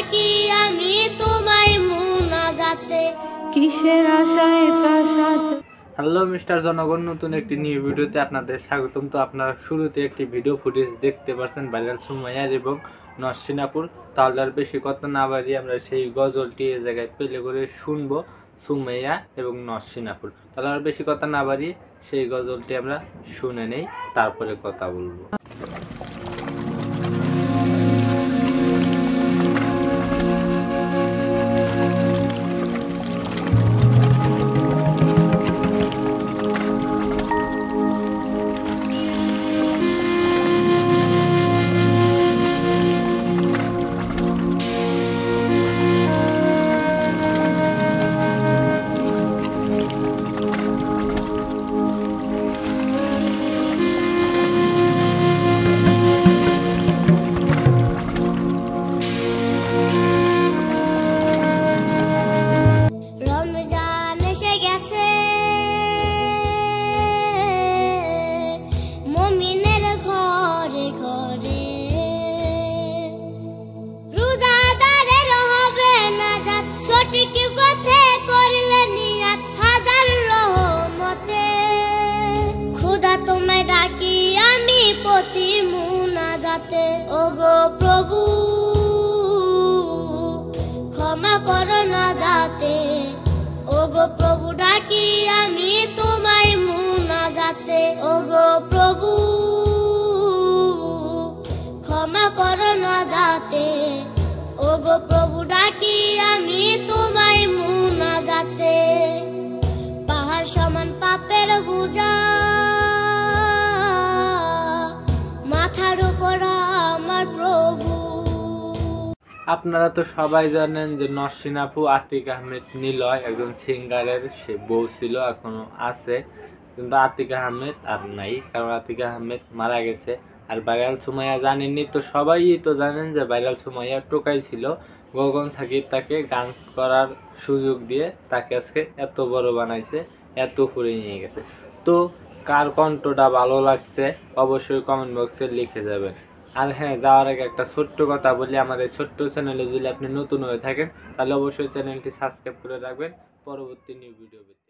ডাকি আমি তোমায় মুনাজাতে কিসের আশায় প্রাসাদ। হ্যালো মিস্টার জনগণ, নতুন একটি নিউ ভিডিওতে আপনাদের স্বাগতম। তো আপনারা শুরুতে একটি ভিডিও ফুটেজ দেখতে পাচ্ছেন ভাইরাল সুমাইয়ার এবং নরসিনাপুর। তাহলে আর বেশি কথা না বাড়িয়ে আমরা সেই গজলটি এই জায়গায় প্লে করে শুনবো, সুমাইয়া এবং নরসিনাপুর। তাহলে আর বেশি কথা না বাড়িয়ে সেই গজলটি আমরা শুনে নেই, তারপরে কথা বলবো। ওগো প্রভু ক্ষমা করো না যাতে, ওগো প্রভু ডাকি আমি তোমায় মুনাজাতে, ওগো প্রভু ক্ষমা করো না যাতে, ওগো প্রভু ডাকি আমি তোমায় মুনাজাতে। পাহাড় সমান পাপের বোঝা মাথার উপর আমার প্রভু। আপনারা তো সবাই জানেন যে নরসিনাপু আতিক আহমেদ নিলয় একজন সিঙ্গারের সে বউ ছিল, এখনো আছে, কিন্তু আতিক আহমেদ আর নাই, কারণ আতিক আহমেদ মারা গেছে। আর ভাইরাল সুমাইয়া জানেননি তো, সবাই তো জানেন যে ভাইরাল সুমাইয়া টোকাই ছিল। গগন সাকিব তাকে গান করার সুযোগ দিয়ে তাকে আজকে এত বড় বানাইছে, এত করে নিয়ে গেছে। তো কার কণ্ঠটা ভালো লাগছে অবশ্যই কমেন্ট বক্সে লিখে যাবেন। আর হ্যাঁ, যাওয়ার আগে একটা ছোট্ট কথা বলি, আমার এই ছোট্ট চ্যানেলে যদি আপনি নতুন হয়ে থাকেন তাহলে অবশ্যই চ্যানেলটি সাবস্ক্রাইব করে রাখবেন পরবর্তী নিউ ভিডিও পেতে।